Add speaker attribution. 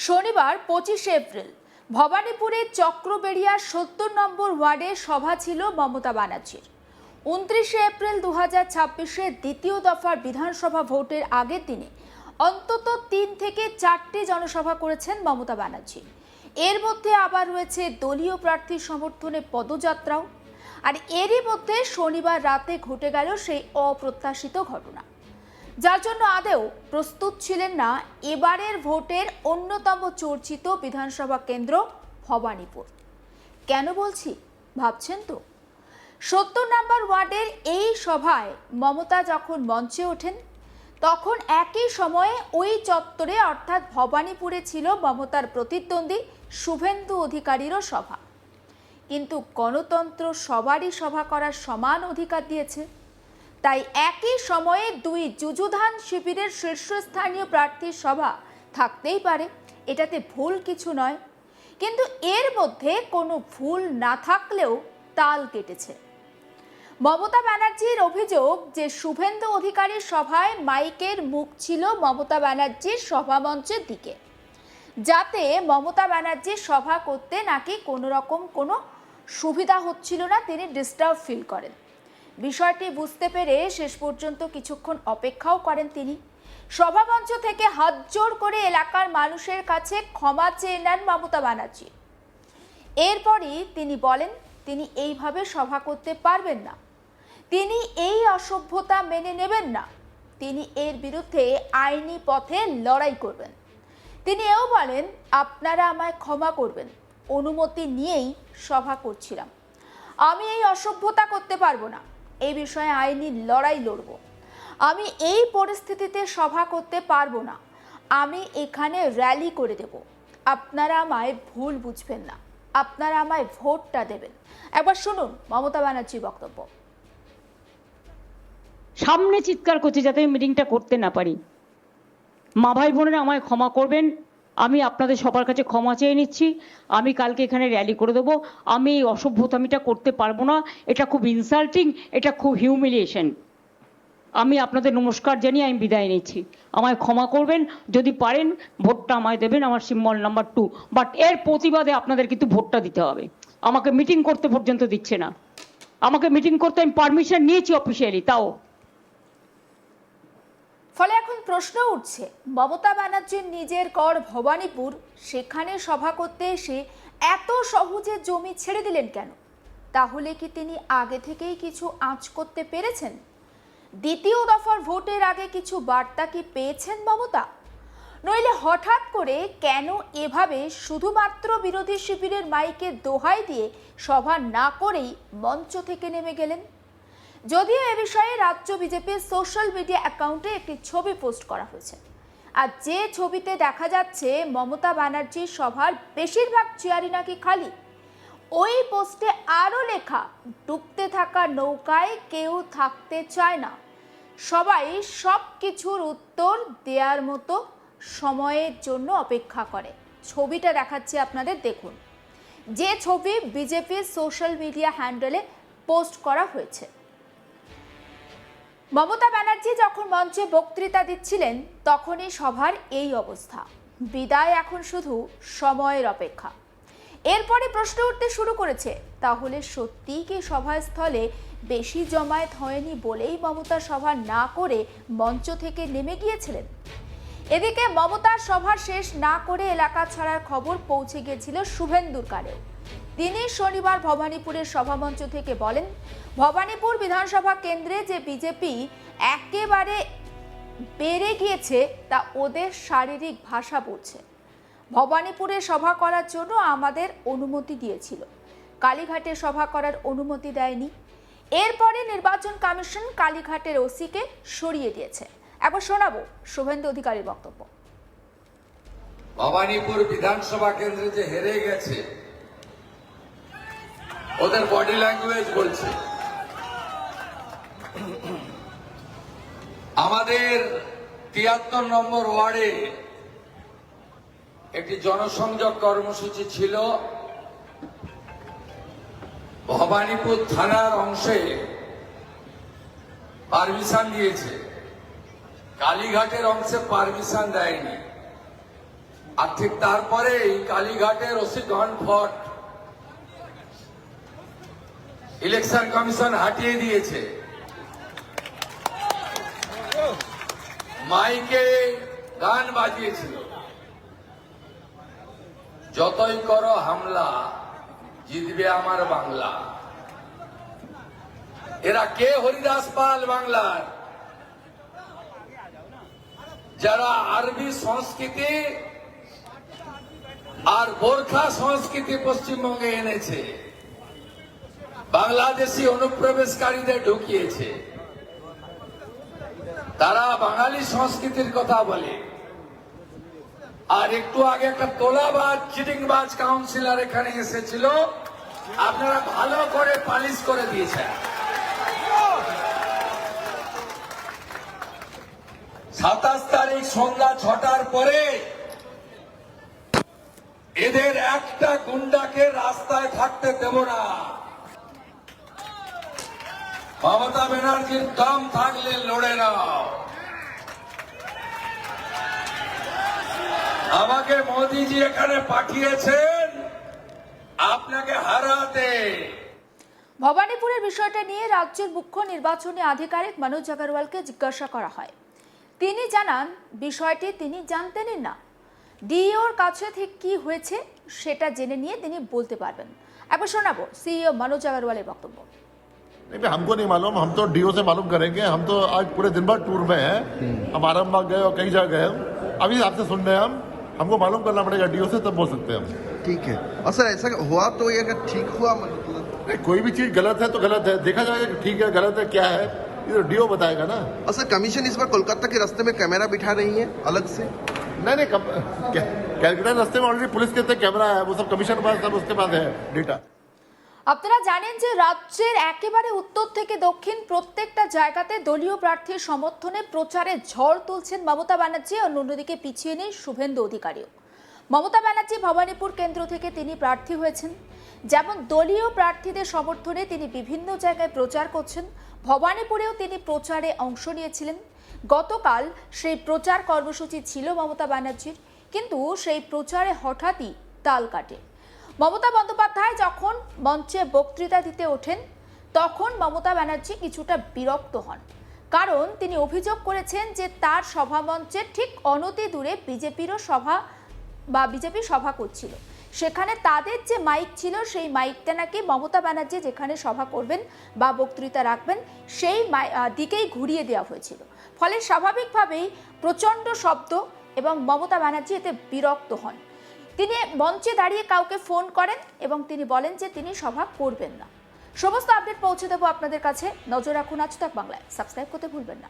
Speaker 1: শনিবার 25 এপ্রিল ভবানীপুরের চক্রবেড়িয়ার 70 নম্বর ওয়ার্ডে সভা ছিল মমতা ব্যানার্জির। 29 এপ্রিল 2026-এ দ্বিতীয় দফার বিধানসভা ভোটের আগের দিনে অন্তত 3 থেকে 4টি জনসভা করেছেন মমতা ব্যানার্জি। এর মধ্যে আবার রয়েছে দলীয় প্রার্থীর সমর্থনে পদযাত্রাও। আর এরই মধ্যে শনিবার রাতে ঘটে গেল সেই অপ্রত্যাশিত ঘটনা, যার জন্য আদৌ প্রস্তুত ছিলেন না এবারের ভোটের অন্যতম চর্চিত বিধানসভা কেন্দ্র ভবানীপুর। কেন বলছি ভাবছেন তো? 70 নম্বর ওয়ার্ডের এই সভায় মমতা যখন মঞ্চে ওঠেন, তখন একই সময়ে ওই চত্বরে অর্থাৎ ভবানীপুরে ছিল মমতার প্রতিদ্বন্দ্বী শুভেন্দু অধিকারীরও সভা। কিন্তু গণতন্ত্র সবারই সভা করার সমান অধিকার দিয়েছে, তাই একই সময়ে দুই যুযুধান শিবিরের শীর্ষস্থানীয় প্রার্থীর সভা থাকতেই পারে, এটাতে ভুল কিছু নয়। কিন্তু এর মধ্যে কোনো ভুল না থাকলেও তাল কেটেছে। মমতা ব্যানার্জির অভিযোগ যে শুভেন্দু অধিকারীর সভায় মাইকের মুখ ছিল মমতা ব্যানার্জির সভামঞ্চের দিকে, যাতে মমতা ব্যানার্জির সভা করতে নাকি কোনো রকম কোনো সুবিধা হচ্ছিল না, তিনি ডিস্টার্ব ফিল করেন। বিষয়টি বুঝতে পেরে শেষ পর্যন্ত কিছুক্ষণ অপেক্ষাও করেন তিনি। সভামঞ্চ থেকে হাত জোড় করে এলাকার মানুষের কাছে ক্ষমা চেয়ে নেন মমতা ব্যানার্জি। এরপরই তিনি বলেন তিনি এইভাবে সভা করতে পারবেন না, তিনি এই অসভ্যতা মেনে নেবেন না, তিনি এর বিরুদ্ধে আইনি পথে লড়াই করবেন। তিনি এও বলেন, আপনারা আমায় ক্ষমা করবেন, অনুমতি নিয়েই সভা করছিলাম, আমি এই অসভ্যতা করতে পারবো না, এই বিষয়ে আইনি লড়াই লড়ব। আমি এই পরিস্থিতিতে সভা করতে পারবো না, আমি এখানে র্যালি করে দেব। আপনারা আমায় ভুল বুঝবেন না, আপনারা আমায় ভোটটা দেবেন। একবার শুনুন মমতা ব্যানার্জির বক্তব্য।
Speaker 2: সামনে চিৎকার করছে যাতে আমি মিটিংটা করতে না পারি। মা ভাই বোনেরা আমায় ক্ষমা করবেন, আমি আপনাদের সবার কাছে ক্ষমা চেয়ে নিচ্ছি। আমি কালকে এখানে র্যালি করে দেবো। আমি এই অসভ্যতামিটা করতে পারবো না, এটা খুব ইনসাল্টিং, এটা খুব হিউমিলিয়েশন। আমি আপনাদের নমস্কার জানিয়ে আমি বিদায় নিচ্ছি। আমায় ক্ষমা করবেন, যদি পারেন ভোটটা আমায় দেবেন, আমার সিম্বল নাম্বার 2। বাট এর প্রতিবাদে আপনাদের কিন্তু ভোটটা দিতে হবে। আমাকে মিটিং করতে পর্যন্ত দিচ্ছে না। আমাকে মিটিং করতে আমি পারমিশন নিয়েছি অফিসিয়ালি, তাও।
Speaker 1: ফলে এখন প্রশ্ন উঠছে, মমতা ব্যানার্জির নিজের গড় ভবানীপুর, সেখানে সভা করতে এসে এত সহজে জমি ছেড়ে দিলেন কেন? তাহলে কি তিনি আগে থেকেই কিছু আঁচ করতে পেরেছেন? দ্বিতীয় দফার ভোটের আগে কিছু বার্তা কি পেয়েছেন মমতা? নইলে হঠাৎ করে কেন এভাবে শুধুমাত্র বিরোধী শিবিরের মাইকের দোহাই দিয়ে সভা না করেই মঞ্চ থেকে নেমে গেলেন? যদিও এ বিষয়ে রাজ্য বিজেপির সোশ্যাল মিডিয়া অ্যাকাউন্টে একটি ছবি পোস্ট করা হয়েছে, আর যে ছবিতে দেখা যাচ্ছে মমতা ব্যানার্জির সভার বেশিরভাগ চেয়ারই নাকি খালি। ওই পোস্টে আরও লেখা, ডুবতে থাকা নৌকায় কেউ থাকতে চায় না, সবাই সব কিছুর উত্তর দেওয়ার মতো সময়ের জন্য অপেক্ষা করে। ছবিটা দেখাচ্ছি আপনাদের, দেখুন, যে ছবি বিজেপির সোশ্যাল মিডিয়া হ্যান্ডেলে পোস্ট করা হয়েছে। মমতা ব্যানার্জি যখন মঞ্চে বক্তৃতা দিচ্ছিলেন তখনই সভার এই অবস্থা। বিদায় এখন শুধু সময়ের অপেক্ষা। এরপরে প্রশ্ন উঠতে শুরু করেছে, তাহলে সত্যিই কি সভাস্থলে বেশি জমায়েত হয়নি বলেই মমতা সভা না করে মঞ্চ থেকে নেমে গিয়েছিলেন? এদিকে মমতার সভা শেষ না করে এলাকা ছাড়ার খবর পৌঁছে গিয়েছিল শুভেন্দুর কানেও। তিনি শনিবার ভবানীপুরের সভামঞ্চ থেকে বলেন, ভবানীপুর বিধানসভা কেন্দ্রে যে বিজেপি একেবারে বেড়ে গিয়েছে তা ওদের শারীরিক ভাষা বলছে। ভবানীপুরে সভা করার জন্য আমাদের অনুমতি দিয়েছিল, কালীঘাটে সভা করার অনুমতি দেয়নি। এরপরে নির্বাচন কমিশন কালীঘাটের ওসিকে সরিয়ে দিয়েছে। একবার শোনাবো শুভেন্দু অধিকারীর বক্তব্য।
Speaker 3: ভবানীপুর বিধানসভা কেন্দ্রে যে হেরে গেছে, ওদের বডি ল্যাঙ্গুয়েজ বলছে। আমাদের 73 নম্বর ওয়ার্ডে একটি জনসংযোগ কর্মসূচি ছিল। ভবানীপুর থানার অংশে পারমিশন দিয়েছে, কালীঘাটের অংশে পারমিশন দেয়নি। আর ঠিক তারপরেই কালীঘাটের ওসি গনফট ইলেকশন কমিশন হাটিয়ে দিয়েছে। মাইকে গান বাজিয়েছিল, যতই করো হামলা জিতবে আমার বাংলা। এরা কে? হরিদাস পাল বাংলার, যারা আরবি সংস্কৃতি আর বোরখা সংস্কৃতি পশ্চিমবঙ্গে এনেছে, বাংলাদেশি অনুপ্রবেশকারীদের ঢুকিয়েছে। তারা বাঙালি সংস্কৃতির কথা বলে। আর একটু আগে একটা তোলাবাজ চিটিংবাজ কাউন্সিলর এখানে এসেছিল, আপনারা ভালো করে পালিশ করে দিয়েছেন। 27 তারিখ সন্ধ্যা 6টার পরে এদের একটা গুন্ডাকে রাস্তায় থাকতে দেব না। মমতা ব্যানার্জির দম থাকলে লড়ে নাও। আমাকে মোদিজি এখানে পাঠিয়েছেন আপনাকে হারাতে।
Speaker 1: ভবানীপুরের বিষয়টা নিয়ে রাজ্যের মুখ্য নির্বাচনী আধিকারিক মনোজ আগরওয়ালকে জিজ্ঞাসা করা হয়। তিনি জানান বিষয়টি তিনি জানতেনই না। ডিইওর কাছে থেকে কি হয়েছে সেটা জেনে নিয়ে তিনি বলতে পারবেন। একবার শোনাবো সিইও মনোজ আগরওয়ালের বক্তব্য।
Speaker 4: नहीं भाई, हमको नहीं मालूम, हम तो डीओ से मालूम करेंगे। हम तो आज पूरे दिन भर टूर में हैं, हम आरामबाग गए और कई जगह गए। अभी आपसे सुन रहे हैं हमको मालूम करना पड़ेगा डीओ से, तब बोल सकते हैं हम।
Speaker 5: ठीक है। और सर ऐसा हुआ तो ये अगर ठीक हुआ मतलब
Speaker 4: नहीं, कोई भी चीज गलत है तो गलत है, देखा जाएगा कि ठीक है गलत है क्या है, ये तो डीओ बताएगा ना।
Speaker 5: और सर कमीशन इस बार कोलकाता के रास्ते में कैमरा बिठा रही है अलग से?
Speaker 4: नहीं कैलकाटा रास्ते में ऑलरेडी पुलिस के कैमरा है, वो सब कमीशन पास सब उसके पास है डेटा।
Speaker 1: আপনারা জানেন যে রাজ্যের একেবারে উত্তর থেকে দক্ষিণ প্রত্যেকটা জায়গাতে দলীয় প্রার্থীর সমর্থনে প্রচারে ঝড় তুলছেন মমতা ব্যানার্জি, আর অন্যদিকে পিছিয়ে নেই শুভেন্দু অধিকারীও। মমতা ব্যানার্জি ভবানীপুর কেন্দ্র থেকে তিনি প্রার্থী হয়েছেন। যেমন দলীয় প্রার্থীদের সমর্থনে তিনি বিভিন্ন জায়গায় প্রচার করছেন, ভবানীপুরেও তিনি প্রচারে অংশ নিয়েছিলেন। গতকাল সেই প্রচার কর্মসূচি ছিল মমতা ব্যানার্জির, কিন্তু সেই প্রচারে হঠাৎই তাল কাটে। মমতা বন্দ্যোপাধ্যায় যখন মঞ্চে বক্তৃতা দিতে ওঠেন তখন মমতা ব্যানার্জি কিছুটা বিরক্ত হন, কারণ তিনি অভিযোগ করেছেন যে তার সভা মঞ্চের ঠিক অনতি দূরে বিজেপির সভা করছিল। সেখানে তাদের যে মাইক ছিল সেই মাইকটা নাকি মমতা ব্যানার্জি যেখানে সভা করবেন বা বক্তৃতা রাখবেন সেই দিকেই ঘুরিয়ে দেওয়া হয়েছিল। ফলে স্বাভাবিকভাবেই প্রচণ্ড শব্দ এবং মমতা ব্যানার্জি এতে বিরক্ত হন। তিনি মঞ্চে দাঁড়িয়ে কাউকে ফোন করেন এবং তিনি বলেন যে তিনি সভা করবেন না। সমস্ত আপডেট পৌঁছে দেবো আপনাদের কাছে। নজর রাখুন আজ তাক বাংলায়, সাবস্ক্রাইব করতে ভুলবেন না।